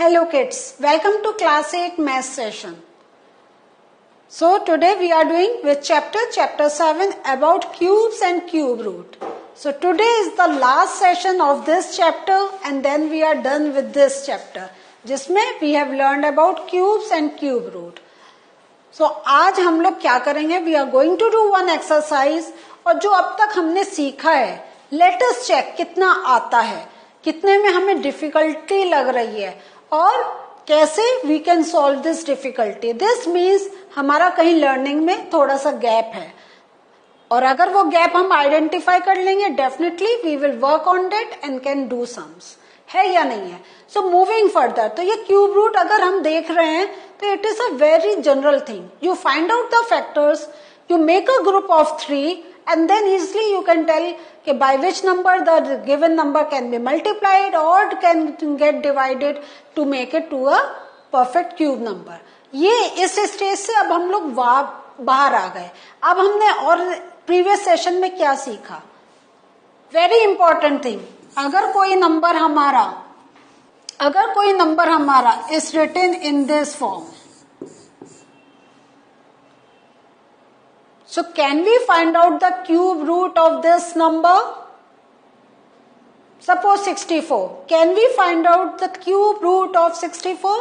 Hello kids, welcome to class 8 math session. So today we are doing with chapter 7 about cubes and cube root. So today is the last session of this chapter and then we are done with this chapter. जिसमें we have learned about cubes and cube root. So आज हम लोग क्या करेंगे? We are going to do one exercise और जो अब तक हमने सीखा है let us check कितना आता है, कितने में हमें डिफिकल्टी लग रही है और कैसे we can solve this difficulty. This means हमारा कहीं लर्निंग में थोड़ा सा गैप है और अगर वो गैप हम आइडेंटिफाई कर लेंगे definitely we will work on that and can do sums. है या नहीं है? सो मूविंग फर्दर, तो ये क्यूब रूट अगर हम देख रहे हैं तो it is a very general thing. You find out the factors, you make a group of 3 and then easily you can tell by which number the given number can be multiplied or can get divided to make it to a perfect cube number. ये इस stage से अब हम लोग बाहर आ गए. अब हमने और प्रीवियस सेशन में क्या सीखा? वेरी इंपॉर्टेंट थिंग, अगर कोई नंबर हमारा is written in this form, so can we find out the cube root of this number? Suppose 64. Can we find out the cube root of 64?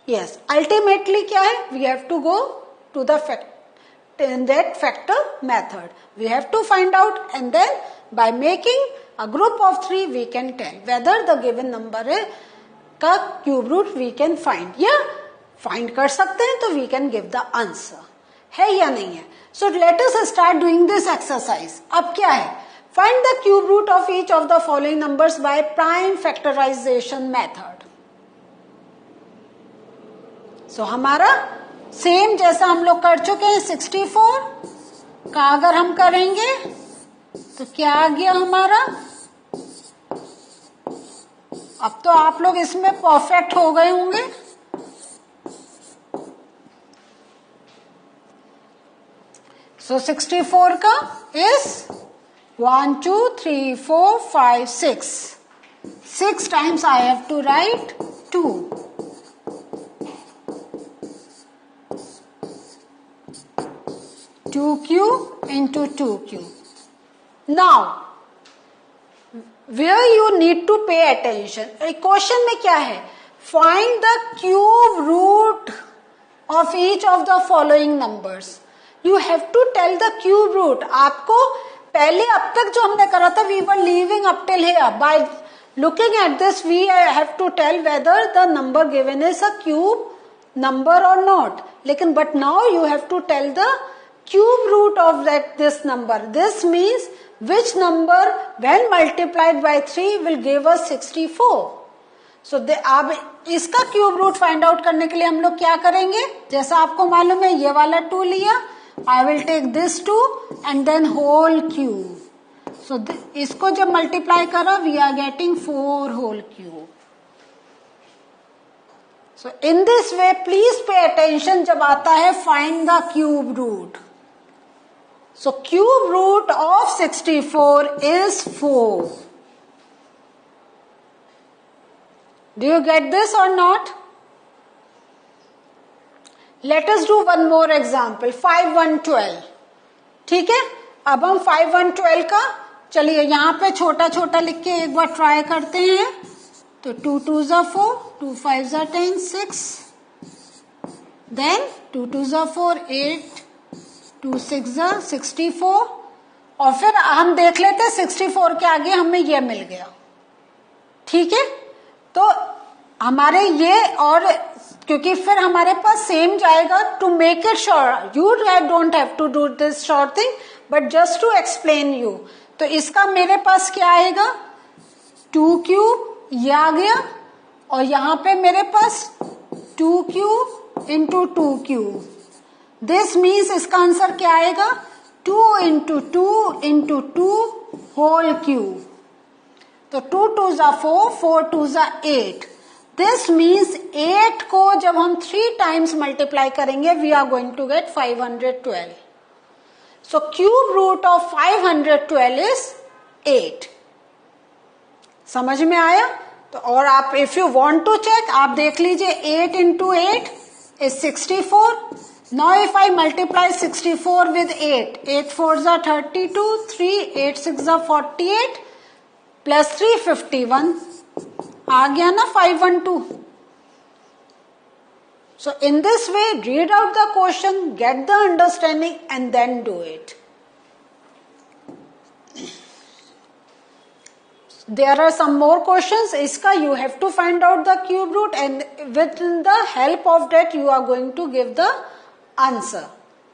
Yes. Ultimately क्या है? We have to go to the factor method. We have to find out and then by making a group of 3 we can tell whether the given number का cube root we can find. या find कर सकते हैं तो we can give the answer. है या नहीं है? So let us start doing this exercise. अब क्या है? Find the cube root of each of the following numbers by prime factorization method. So हमारा सेम जैसा हम लोग कर चुके हैं 64 का अगर हम करेंगे तो क्या आ गया हमारा? अब तो आप लोग इसमें परफेक्ट हो गए होंगे. So 64 का is 1, 2, 3, 4, 5, 6. 6 times I have to write 2. 2q into 2q. Now, where you need to pay attention. Question में क्या है? Find the cube root of each of the following numbers. You have to tell the cube root. आपको पहले अब तक जो हमने करा था we were leaving up till here. By looking at this we have to tell whether the number given is a cube number or not. लेकिन but now you have to tell the cube root of this number. This means which number when multiplied by 3 will give us 64. So अब इसका cube root find out करने के लिए हम लोग क्या करेंगे? जैसा आपको मालूम है ये वाला 2 लिया, I will take this 2 and then whole cube. So इसको जब multiply करा we are getting 4 whole cube. So in this way please pay attention जब आता है find the cube root. So cube root of 64 is 4. Do you get this or not? Let us do one more example. 5, 1, 12. ठीक है? अब हम 5, 1, 12 का चलिए यहाँ पे छोटा छोटा लिख के एक बार ट्राई करते हैं. तो 2 2s are 4, 2 5s are 10, 6. Then 2 2s are 4, 8, 2 6s are 64. और फिर हम देख लेते 64 के आगे हमें ये मिल गया. ठीक है? तो हमारे ये और क्योंकि फिर हमारे पास सेम जाएगा. To make it sure you don't have to do this short thing but just to explain you. तो इसका मेरे पास क्या आएगा? 2 क्यूब ये आ गया और यहाँ पे मेरे पास 2 cube into 2 cube. This means इसका आंसर क्या आएगा? 2 इंटू 2 इंटू 2 होल क्यूब. तो 2 2s are 4, 4 2s are 8. This means 8 को जब हम 3 times multiply करेंगे we are going to get 512. So cube root of 512 is 8. समझ में आया? तो और आप if you want to check, आप देख लीजिए 8 into 8 is 64. Now if I multiply 64 with 8, 8 4s are 32, 3 8 6 are 48 plus 3 51. आ गया ना 512. So in this way, read out the question, get the understanding and then do it. There are some more questions. इसका you have to find out the cube root and with the help of that you are going to give the answer.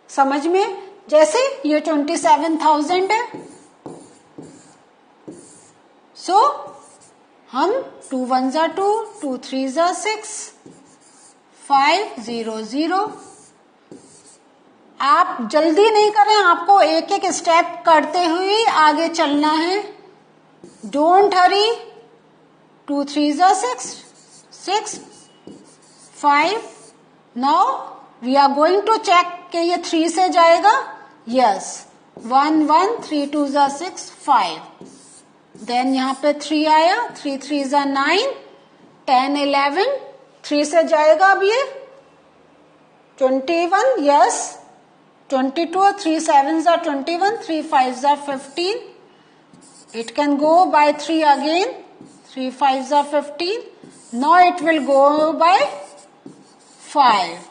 समझ में? जैसे ये 27,000 है. So हम 2 1s are 2, 2 3s are 6, 5 0 0. आप जल्दी नहीं करें, आपको एक एक स्टेप करते हुए आगे चलना है. Don't hurry. 2 3s are 6, 6, 5. Now we are going to check कि ये 3 से जाएगा. Yes. 1 1, 3 2s are 6, 5. Then यहाँ पे 3 आया. 3 3s are 9, 10 11. 3 से जाएगा अब ये 21. Yes. 22. 3 7s are 21, 3 5s are 15. It can go by 3 again. 3 5s are 15. Now it will go by 5.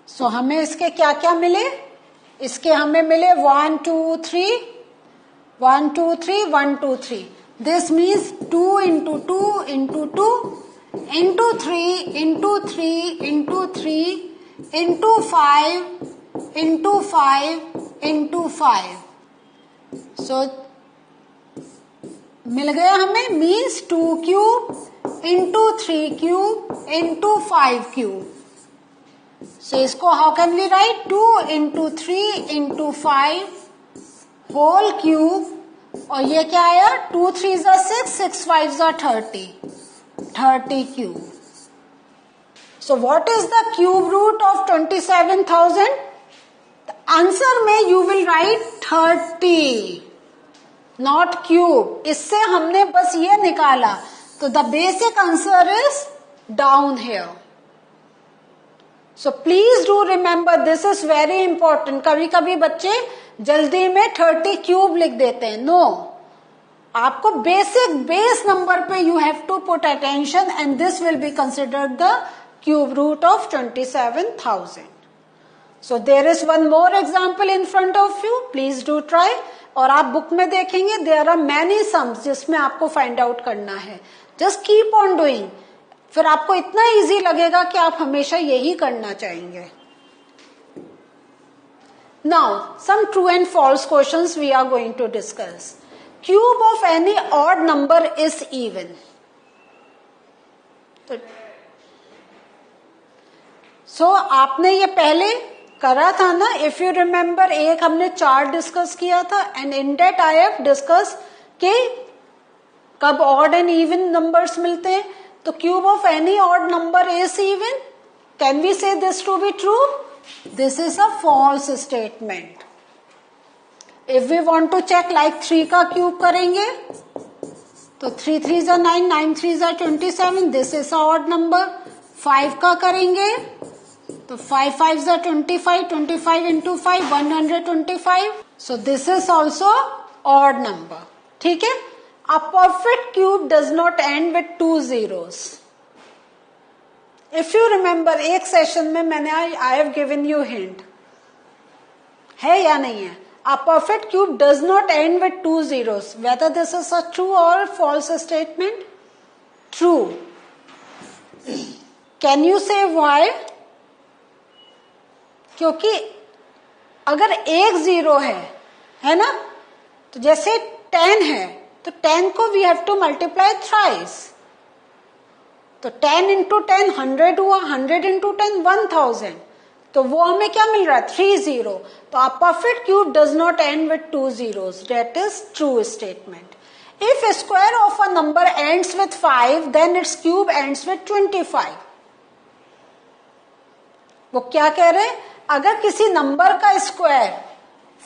So हमें इसके क्या क्या मिले? इसके हमें मिले 1 2 3, 1 2 3, 1 2 3. This means 2 into 2 into 2 into 3 into 3 into 3 into 5 into 5 into 5. So मिल गया हमें, means 2 cube into 3 cube into 5 cube. So इसको how can we write? 2 into 3 into 5 whole cube. और ये क्या आया? 2 3s are 6, 6 5s are 30. 30 cube. So what is the cube root of 27,000? Answer में you will write 30, not cube. इससे हमने बस ये निकाला. तो the basic answer is down here. So please do remember, this is very important. कभी कभी बच्चे जल्दी में 30 क्यूब लिख देते हैं. नो, आपको बेसिक बेस नंबर पे you have to put attention and this will be considered the cube root of 27,000. So there is one more example in front of you. Please do try. और आप book में देखेंगे there are many sums जिसमें आपको find out करना है. Just keep on doing. फिर आपको इतना easy लगेगा कि आप हमेशा यही करना चाहेंगे. Now some true and false questions we are going to discuss. Cube of any odd number is even. So आपने ये पहले करा था ना. इफ यू रिमेम्बर, एक हमने चार्ट डिस्कस किया था and in date I have discuss कि कब ऑड एंड इवन नंबर्स मिलते हैं. तो cube of any odd number is even. Can we say this to be true? This is a false statement. If we want to check like 3 का cube करेंगे तो 3 3s are 9, 9 3s are 27. This is a odd number. 5 का करेंगे तो 5 5s are 25, 25 into 5 125. So this is also odd number. ठीक है. A perfect cube does not end with 2 zeros. If you remember, एक session में मैंने I have given you hint. है या नहीं है? A perfect cube does not end with 2 zeros. Whether this is a true or false statement? True. Can you say why? क्योंकि अगर एक जीरो है ना, तो जैसे 10 है तो 10 को we have to multiply thrice. तो 10 into 10 100 हुआ, 100 into 10 1000. तो वो हमें क्या मिल रहा है? 3 0. तो a perfect cube does not end with 2 zeros. That is true statement. If a square of a number ends with 5, then its cube ends with 25. वो क्या कह रहे हैं? अगर किसी नंबर का स्क्वायर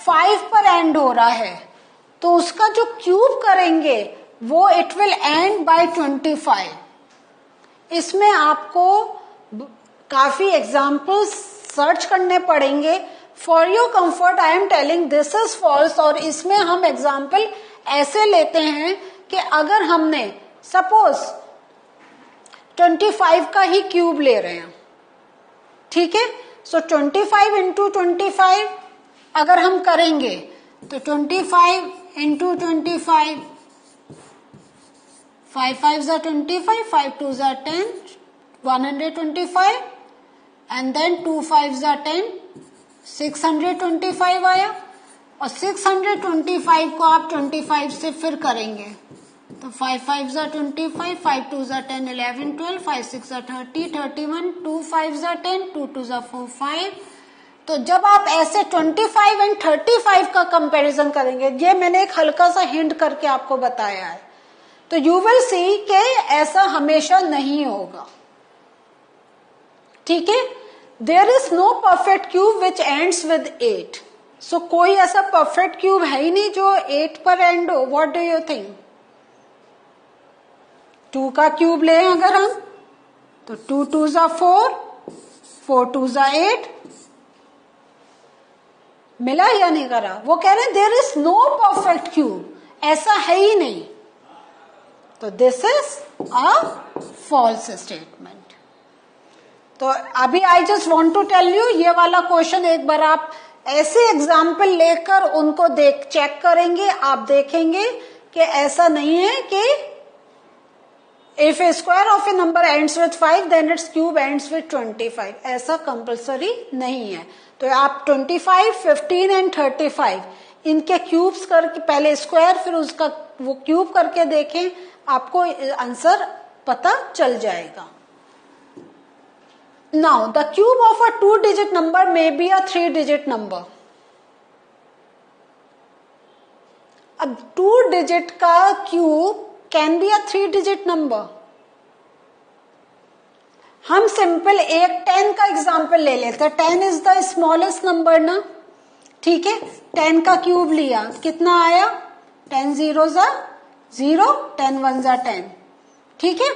5 पर एंड हो रहा है तो उसका जो क्यूब करेंगे वो इट विल एंड बाय 25। इसमें आपको काफी एग्जाम्पल्स सर्च करने पड़ेंगे। For your comfort I am telling this is false. और इसमें हम एग्जाम्पल ऐसे लेते हैं कि अगर हमने सपोज 25 का ही क्यूब ले रहे हैं, ठीक है, सो 25 इंटू 25 अगर हम करेंगे तो 25 इंटू 25, 5 5 25, 5 2 10, 125 एंड देन 2 5 10, 625 आया। और 625 को आप 25 से फिर करेंगे तो 5 5 25, 5 2 10, 11 12, 5 6 30, 31, 2 5 10, 2 2 4 5। तो जब आप ऐसे 25 एंड 35 का कंपैरिजन करेंगे, ये मैंने एक हल्का सा हिंट करके आपको बताया है, तो यू विल सी कि ऐसा हमेशा नहीं होगा, ठीक है। There is no perfect cube which ends with 8। So कोई ऐसा परफेक्ट क्यूब है ही नहीं जो 8 पर एंड हो। What do you think? 2 का क्यूब लें अगर हम तो 2 2 4, 4 2 8, मिला या नहीं करा? वो कह रहे हैं there is no perfect cube, ऐसा है ही नहीं। तो this is a false statement. तो अभी I just want to tell you, ये वाला क्वेश्चन एक बार आप ऐसे एग्जाम्पल लेकर उनको चेक करेंगे, आप देखेंगे कि ऐसा नहीं है कि if a square of a number ends with 5 then it's cube ends with 25, ऐसा कंपल्सरी नहीं है। तो आप 25, 15 एंड 35 इनके क्यूब्स करके पहले स्क्वायर फिर उसका वो क्यूब करके देखें, आपको आंसर पता चल जाएगा। Now, the cube of a 2-digit number may be a 3-digit number. अब 2-digit का cube can be a 3-digit number. हम सिंपल एक 10 का एग्जाम्पल ले लेते हैं। 10 इज द स्मॉलेस्ट नंबर ना, ठीक है। 10 का क्यूब लिया, कितना आया? 10 0 0, 10 1 10, ठीक है।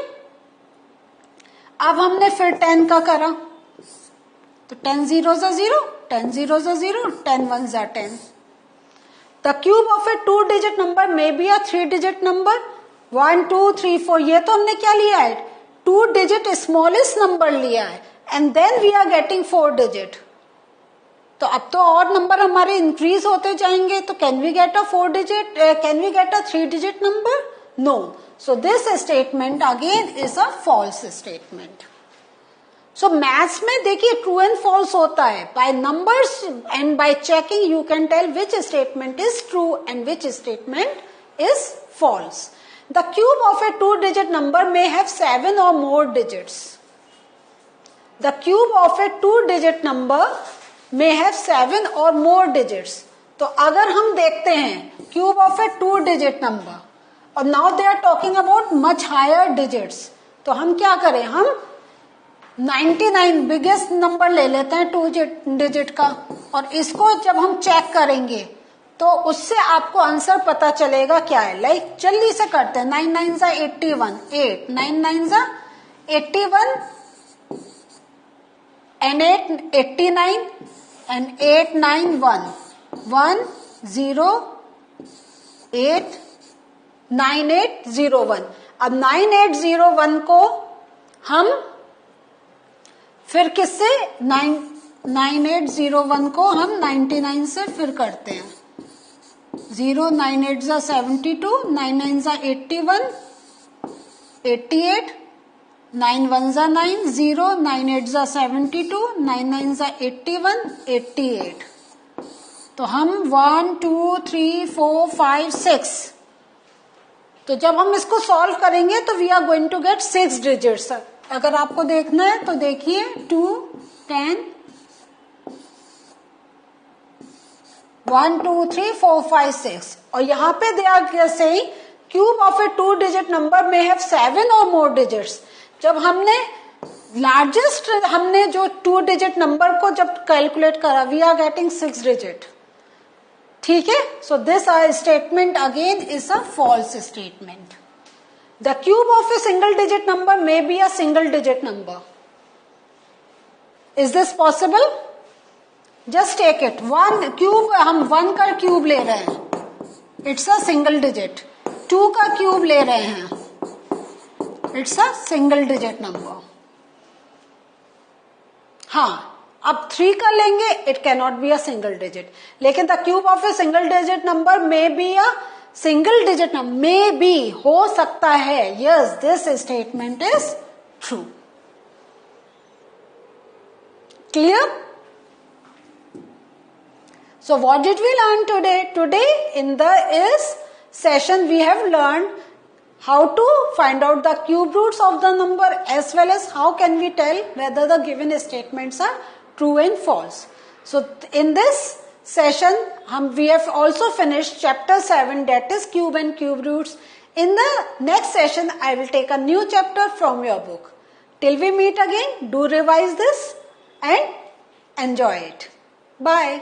अब हमने फिर 10 का करा तो 10 0 0, 10 0 0, 10 1 10। The cube of a 2-digit number may be a 3-digit number. 1 2 3 4, ये तो हमने क्या लिया है? 2-digit स्मॉलेस्ट नंबर लिया है and then we are getting 4-digit। तो अब तो और नंबर हमारे इंक्रीज होते जाएंगे, तो can we get a 4-digit, can we get a 3-digit number? No. So this statement again is a false statement. So maths में देखिए true and false होता है. By numbers and by checking you can tell which statement is true and which statement is false. The cube of a 2-digit number may have 7 or more digits. The cube of a 2-digit number may have 7 or more digits. तो अगर हम देखते हैं cube of a 2-digit number और now they are talking about much higher digits, तो हम क्या करें? हम 99 बिगेस्ट नंबर ले लेते हैं 2-digit का, और इसको जब हम चेक करेंगे तो उससे आपको आंसर पता चलेगा क्या है। लाइक जल्दी से करते हैं। 9 9 जा 81, 8 9 9 जा 81 and 8 89 and 8 9 1 1 0 8 9801। अब 9801 को हम फिर किससे 9801 को हम 99 से फिर करते हैं। 0 9 8 जा 72, 9 9 जा 81, 88, 9 1 जा 9, 0 9 8 जा 72, 9 9 जा 81, 88। तो हम 1 2 3 4 5 6, तो जब हम इसको सॉल्व करेंगे तो we are going to get 6 digits. अगर आपको देखना है तो देखिए 2 10 1 2 3 4 5 6, और यहाँ पे they are saying cube of a 2-digit number में हैव 7 और मोर डिजिट्स। जब हमने लार्जेस्ट हमने जो 2-digit नंबर को जब कैलकुलेट करा वी आर गेटिंग 6 डिजिट, ठीक है. So this statement again is a false statement. The cube of a single digit number may be a single digit number. Is this possible? Just take it. One cube, हम 1 का cube ले रहे हैं. It's a single digit. 2 का cube ले रहे हैं. It's a single digit number. हाँ, अब 3 का लेंगे, it cannot be a single digit. लेकिन the cube of a single digit number may be a single digit number. May be, हो सकता है. Yes, this statement is true. Clear? So what did we learn today? Today in this session we have learned how to find out the cube roots of the number as well as how can we tell whether the given statements are true and false. So in this session we have also finished chapter 7, that is cube and cube roots. In the next session I will take a new chapter from your book. Till we meet again, do revise this and enjoy it. Bye.